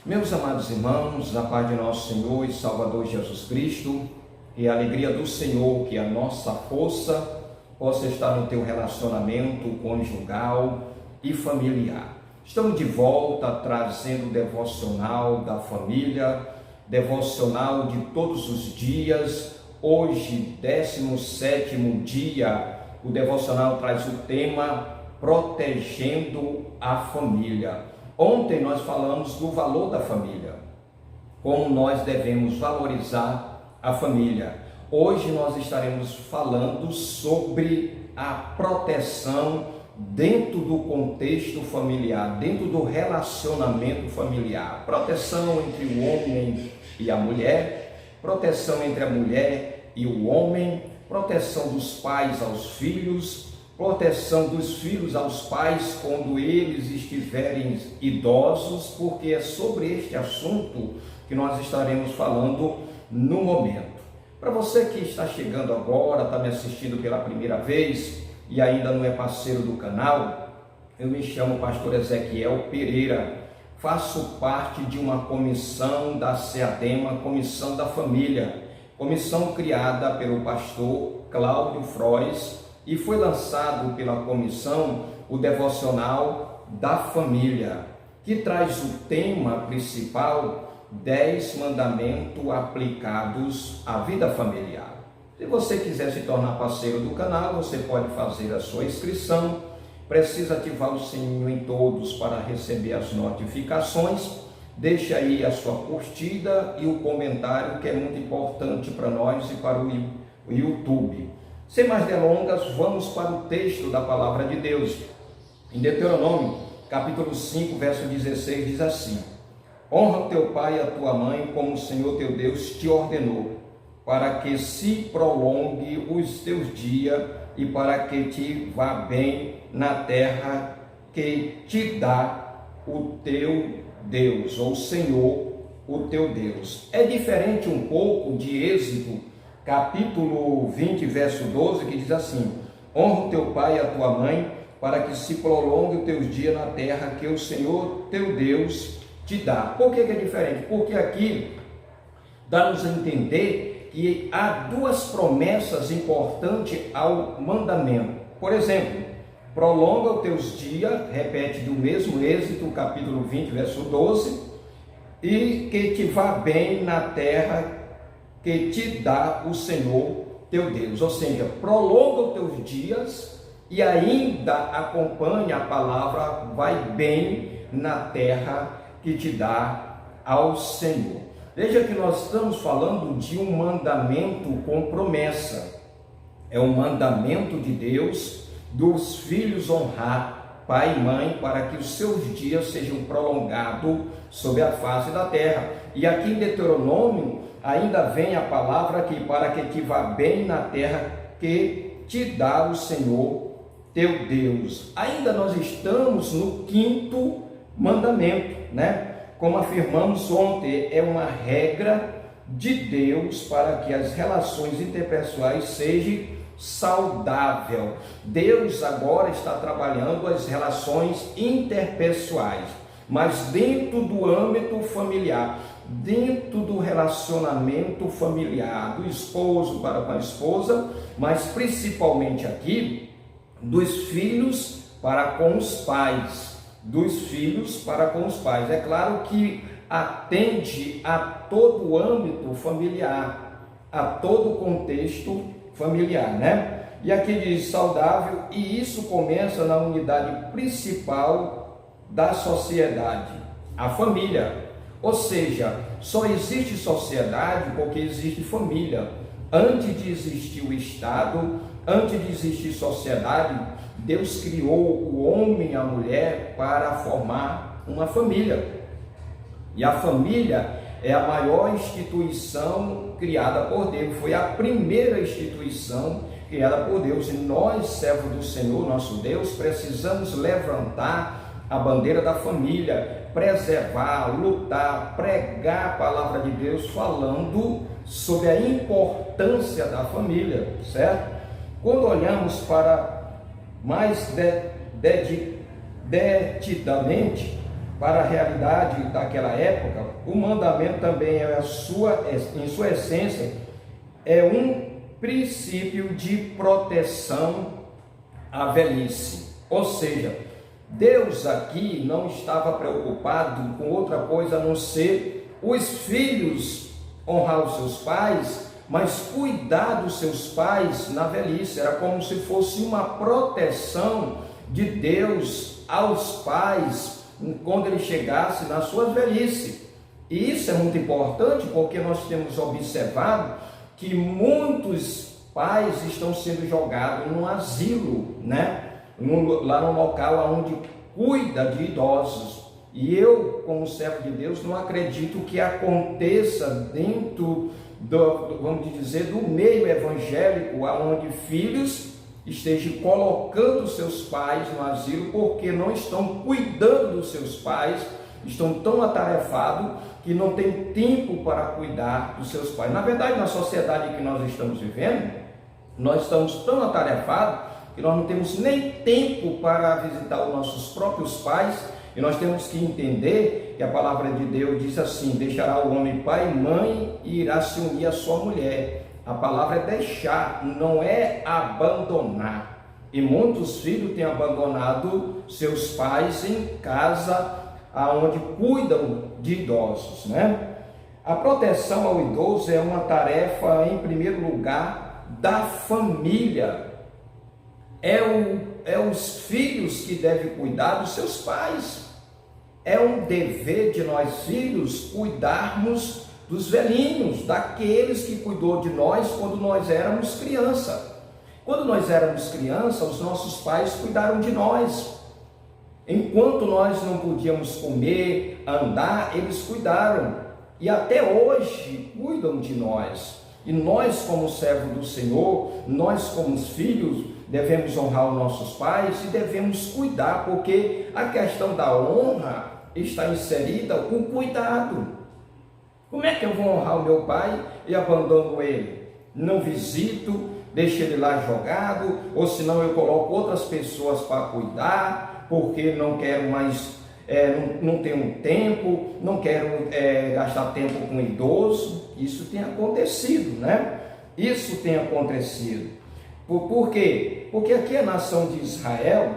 Meus amados irmãos, na paz de nosso Senhor e Salvador Jesus Cristo, e a alegria do Senhor, que a nossa força possa estar no teu relacionamento conjugal e familiar. Estamos de volta trazendo o devocional da família, devocional de todos os dias. Hoje, 17º dia, o devocional traz o tema Protegendo a Família. Ontem nós falamos do valor da família, como nós devemos valorizar a família. Hoje nós estaremos falando sobre a proteção dentro do contexto familiar, dentro do relacionamento familiar. Proteção entre o homem e a mulher, proteção entre a mulher e o homem, proteção dos pais aos filhos, proteção dos filhos aos pais quando eles estiverem idosos, porque é sobre este assunto que nós estaremos falando no momento. Para você que está chegando agora, está me assistindo pela primeira vez e ainda não é parceiro do canal, eu me chamo Pastor Ezequiel Pereira, faço parte de uma comissão da CEADEMA, Comissão da Família, comissão criada pelo pastor Cláudio Frois, e foi lançado pela comissão o devocional da família, que traz o tema principal 10 mandamentos aplicados à vida familiar. Se você quiser se tornar parceiro do canal, você pode fazer a sua inscrição, precisa ativar o sininho em todos para receber as notificações, deixe aí a sua curtida e o comentário, que é muito importante para nós e para o YouTube. Sem mais delongas, vamos para o texto da palavra de Deus. Em Deuteronômio, capítulo 5, verso 16, diz assim: honra teu pai e a tua mãe, como o Senhor teu Deus te ordenou, para que se prolongue os teus dias e para que te vá bem na terra que te dá o teu Deus, ou Senhor, o teu Deus. É diferente um pouco de Êxodo, capítulo 20, verso 12, que diz assim: honra o teu pai e a tua mãe, para que se prolongue os teus dias na terra que o Senhor teu Deus te dá. Por que é diferente? Porque aqui dá-nos a entender que há duas promessas importantes ao mandamento. Por exemplo, prolonga os teus dias, repete do mesmo Êxodo, capítulo 20, verso 12, e que te vá bem na terra que te dá o Senhor teu Deus. Ou seja, prolonga os teus dias e ainda acompanha a palavra vai bem na terra que te dá ao Senhor. Veja que nós estamos falando de um mandamento com promessa. É um mandamento de Deus dos filhos honrar pai e mãe para que os seus dias sejam prolongados sobre a face da terra. E aqui em Deuteronômio ainda vem a palavra que para que te vá bem na terra que te dá o Senhor teu Deus. Ainda nós estamos no 5º mandamento, né? Como afirmamos ontem, é uma regra de Deus para que as relações interpessoais sejam saudáveis. Deus agora está trabalhando as relações interpessoais, mas dentro do âmbito familiar, dentro do relacionamento familiar, do esposo para com a esposa, mas principalmente aqui, dos filhos para com os pais, dos filhos para com os pais. É claro que atende a todo o âmbito familiar, a todo o contexto familiar, né? E aqui diz saudável, e isso começa na unidade principal da sociedade, a família. Ou seja, só existe sociedade porque existe família. Antes de existir o Estado, antes de existir sociedade, Deus criou o homem e a mulher para formar uma família. E a família é a maior instituição criada por Deus. Foi a primeira instituição criada por Deus. E nós, servos do Senhor, nosso Deus, precisamos levantar a bandeira da família, preservar, lutar, pregar a palavra de Deus, falando sobre a importância da família, certo? Quando olhamos para mais detidamente para a realidade daquela época, o mandamento também em sua essência, é um princípio de proteção à velhice. Ou seja, Deus aqui não estava preocupado com outra coisa a não ser os filhos honrar os seus pais, mas cuidar dos seus pais na velhice. Era como se fosse uma proteção de Deus aos pais quando ele chegasse na sua velhice. E isso é muito importante porque nós temos observado que muitos pais estão sendo jogados num asilo, né? Lá no local onde cuida de idosos. E eu, como servo de Deus, não acredito que aconteça dentro vamos dizer, do meio evangélico, onde filhos estejam colocando seus pais no asilo porque não estão cuidando dos seus pais, estão tão atarefados que não tem tempo para cuidar dos seus pais. Na verdade, na sociedade que nós estamos vivendo, nós estamos tão atarefados que nós não temos nem tempo para visitar os nossos próprios pais. E nós temos que entender que a palavra de Deus diz assim: deixará o homem pai e mãe e irá se unir à sua mulher. A palavra é deixar, não é abandonar. E muitos filhos têm abandonado seus pais em casa, aonde cuidam de idosos, né? A proteção ao idoso é uma tarefa, em primeiro lugar, da família. É os filhos que devem cuidar dos seus pais. É um dever de nós filhos cuidarmos dos velhinhos, daqueles que cuidou de nós quando nós éramos criança. Quando nós éramos criança, os nossos pais cuidaram de nós. Enquanto nós não podíamos comer, andar, eles cuidaram. E até hoje cuidam de nós. E nós, como servo do Senhor, nós como filhos, devemos honrar os nossos pais e devemos cuidar, porque a questão da honra está inserida o cuidado. Como é que eu vou honrar o meu pai e abandono ele? Não visito, deixo ele lá jogado, ou senão eu coloco outras pessoas para cuidar, porque não quero mais, não tenho tempo, não quero gastar tempo com idoso. Isso tem acontecido, né? Isso tem acontecido. Por quê? Porque aqui a nação de Israel,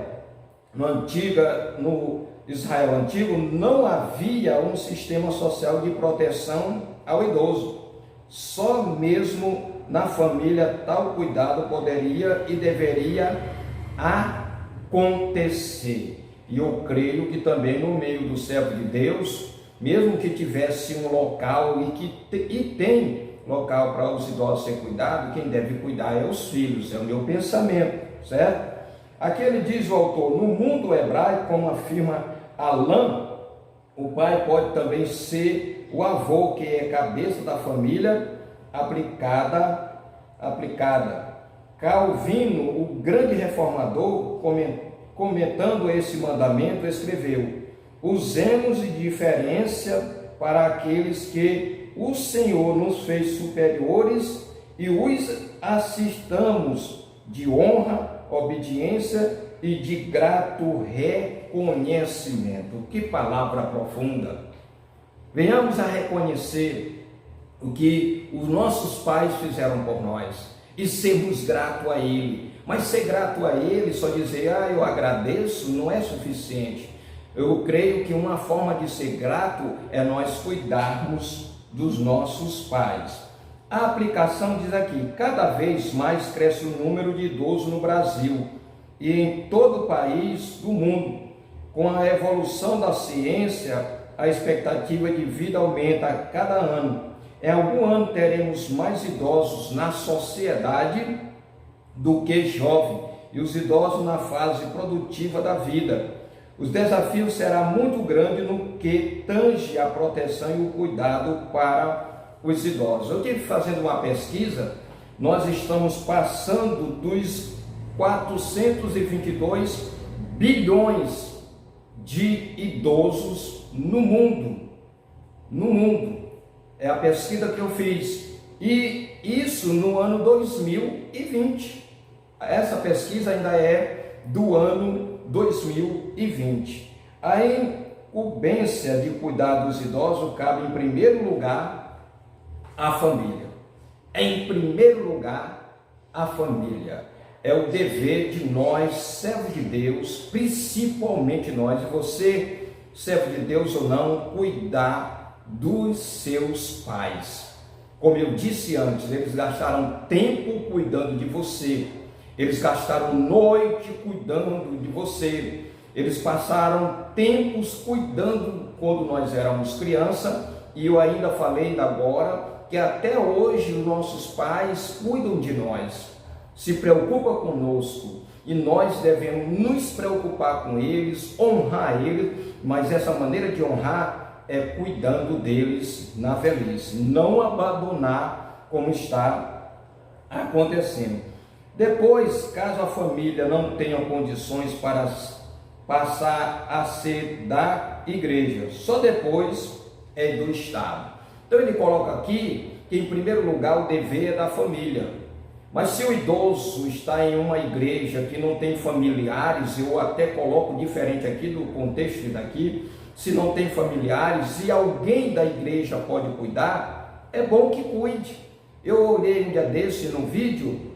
no Israel antigo, não havia um sistema social de proteção ao idoso. Só mesmo na família tal cuidado poderia e deveria acontecer. E eu creio que também no meio do servo de Deus, mesmo que tivesse um local e tem local para os idosos ser cuidado, quem deve cuidar é os filhos, é o meu pensamento, certo? Aqui ele diz, o autor: no mundo hebraico, como afirma Alain, o pai pode também ser o avô, que é cabeça da família aplicada. Calvino, o grande reformador, comentando esse mandamento, escreveu: usemos de diferença para aqueles que o Senhor nos fez superiores e os assistamos de honra, obediência e de grato reconhecimento. Que palavra profunda! Venhamos a reconhecer o que os nossos pais fizeram por nós e sermos gratos a Ele. Mas ser grato a Ele, só dizer, eu agradeço, não é suficiente. Eu creio que uma forma de ser grato é nós cuidarmos dos nossos pais. A aplicação diz aqui: cada vez mais cresce o número de idosos no Brasil e em todo o país do mundo. Com a evolução da ciência, a expectativa de vida aumenta a cada ano. Em algum ano teremos mais idosos na sociedade do que jovens, e os idosos na fase produtiva da vida. Os desafios serão muito grandes no que tange a proteção e o cuidado para os idosos. Eu tive fazendo uma pesquisa, nós estamos passando dos 422 bilhões de idosos no mundo. É a pesquisa que eu fiz. E isso no ano 2020. Essa pesquisa ainda é do ano 2020. Aí incumbência de cuidar dos idosos cabe em primeiro lugar à família. Em primeiro lugar, a família. É o dever de nós, servos de Deus, principalmente nós, e você, servo de Deus ou não, cuidar dos seus pais. Como eu disse antes, eles gastaram tempo cuidando de você, eles gastaram noite cuidando de você, eles passaram tempos cuidando quando nós éramos criança, e eu ainda falei agora que até hoje os nossos pais cuidam de nós, se preocupam conosco, e nós devemos nos preocupar com eles, honrar eles, mas essa maneira de honrar é cuidando deles na velhice, não abandonar como está acontecendo. Depois, caso a família não tenha condições para passar a ser da igreja, só depois é do Estado. Então ele coloca aqui que em primeiro lugar o dever é da família. Mas se o idoso está em uma igreja que não tem familiares, eu até coloco diferente aqui do contexto daqui, se não tem familiares e alguém da igreja pode cuidar, é bom que cuide. Eu olhei um dia desse no vídeo,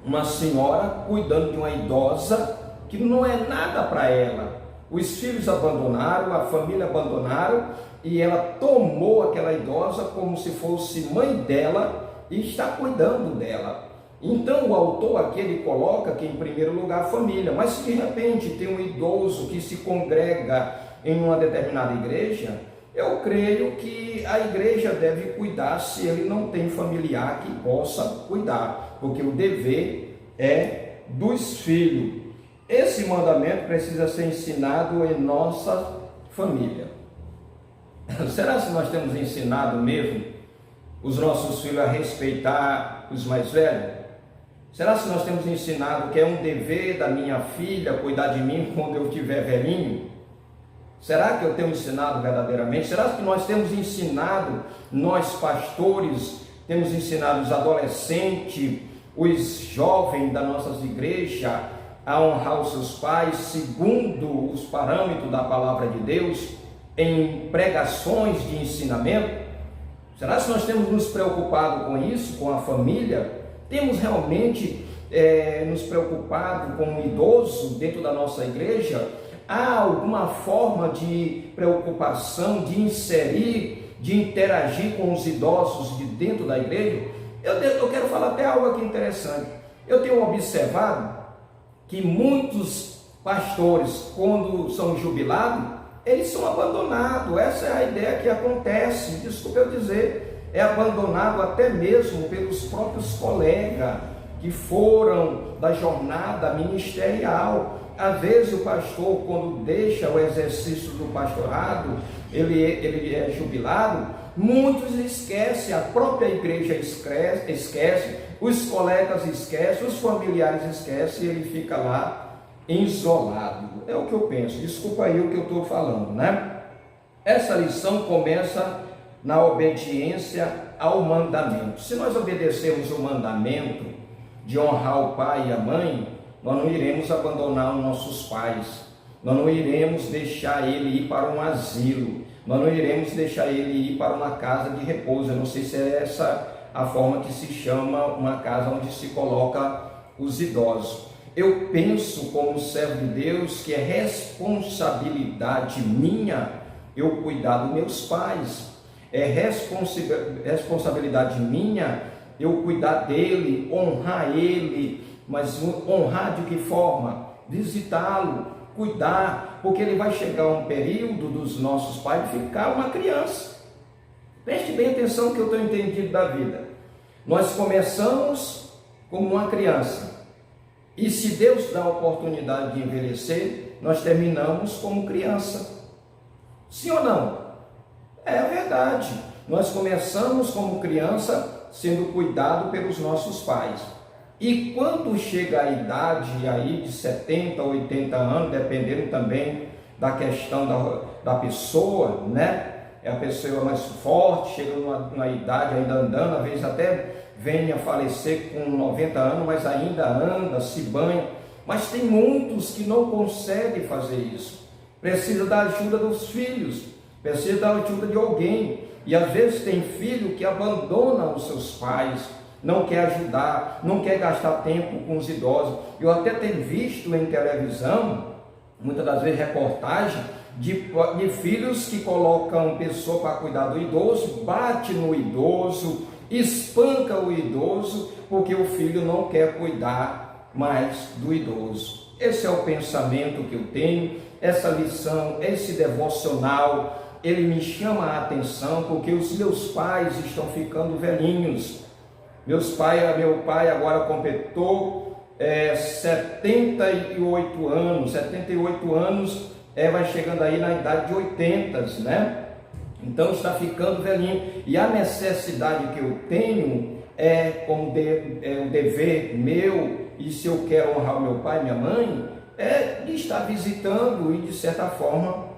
uma senhora cuidando de uma idosa que não é nada para ela. Os filhos abandonaram, a família abandonaram, e ela tomou aquela idosa como se fosse mãe dela e está cuidando dela. Então o autor aqui ele coloca que em primeiro lugar a família, mas se de repente tem um idoso que se congrega em uma determinada igreja, eu creio que a igreja deve cuidar se ele não tem familiar que possa cuidar, porque o dever é dos filhos. Esse mandamento precisa ser ensinado em nossa família. Será que nós temos ensinado mesmo os nossos filhos a respeitar os mais velhos? Será que nós temos ensinado que é um dever da minha filha cuidar de mim quando eu estiver velhinho? Será que eu tenho ensinado verdadeiramente? Será que nós temos ensinado, nós pastores, temos ensinado os adolescentes, os jovens das nossas igrejas a honrar os seus pais segundo os parâmetros da palavra de Deus em pregações de ensinamento? Será que nós temos nos preocupado com isso, com a família? Temos realmente nos preocupado com o idoso dentro da nossa igreja? Há alguma forma de preocupação, de inserir, de interagir com os idosos de dentro da igreja? Eu quero falar até algo aqui interessante. Eu tenho observado que muitos pastores, quando são jubilados, eles são abandonados. Essa é a ideia que acontece, desculpa eu dizer, é abandonado até mesmo pelos próprios colegas que foram da jornada ministerial. Às vezes o pastor, quando deixa o exercício do pastorado, ele é jubilado, muitos esquecem, a própria igreja esquece, os colegas esquecem, os familiares esquecem, e ele fica lá isolado. É o que eu penso, desculpa aí o que eu estou falando, né? Essa lição começa na obediência ao mandamento. Se nós obedecermos o mandamento de honrar o pai e a mãe, nós não iremos abandonar os nossos pais, nós não iremos deixar ele ir para um asilo, nós não iremos deixar ele ir para uma casa de repouso. Eu não sei se é essa a forma que se chama uma casa onde se coloca os idosos. Eu penso, como servo de Deus, que é responsabilidade minha eu cuidar dos meus pais, é responsabilidade minha eu cuidar dele, honrar ele. Mas honrar de que forma? Visitá-lo, cuidar, porque ele vai chegar um período dos nossos pais de ficar uma criança. Preste bem atenção que eu estou entendido da vida. Nós começamos como uma criança, e se Deus dá a oportunidade de envelhecer, nós terminamos como criança. Sim ou não? É verdade. Nós começamos como criança sendo cuidado pelos nossos pais. E quando chega a idade aí de 70, 80 anos, dependendo também da questão da pessoa, né? É a pessoa mais forte, chega numa idade ainda andando, às vezes até vem a falecer com 90 anos, mas ainda anda, se banha. Mas tem muitos que não conseguem fazer isso. precisa da ajuda dos filhos, precisa da ajuda de alguém. E às vezes tem filho que abandona os seus pais, não quer ajudar, não quer gastar tempo com os idosos. Eu até tenho visto em televisão, muitas das vezes, reportagem de filhos que colocam pessoa para cuidar do idoso, bate no idoso, espanca o idoso, porque o filho não quer cuidar mais do idoso. Esse é o pensamento que eu tenho, essa lição, esse devocional, ele me chama a atenção, porque os meus pais estão ficando velhinhos. Meu pai agora completou 78 anos, vai chegando aí na idade de 80, né? Então está ficando velhinho, e a necessidade que eu tenho um dever meu, e se eu quero honrar o meu pai e minha mãe, de estar visitando e de certa forma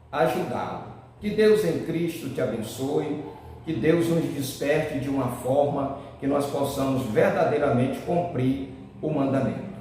ajudá-lo. Que Deus em Cristo te abençoe, que Deus nos desperte de uma forma que nós possamos verdadeiramente cumprir o mandamento.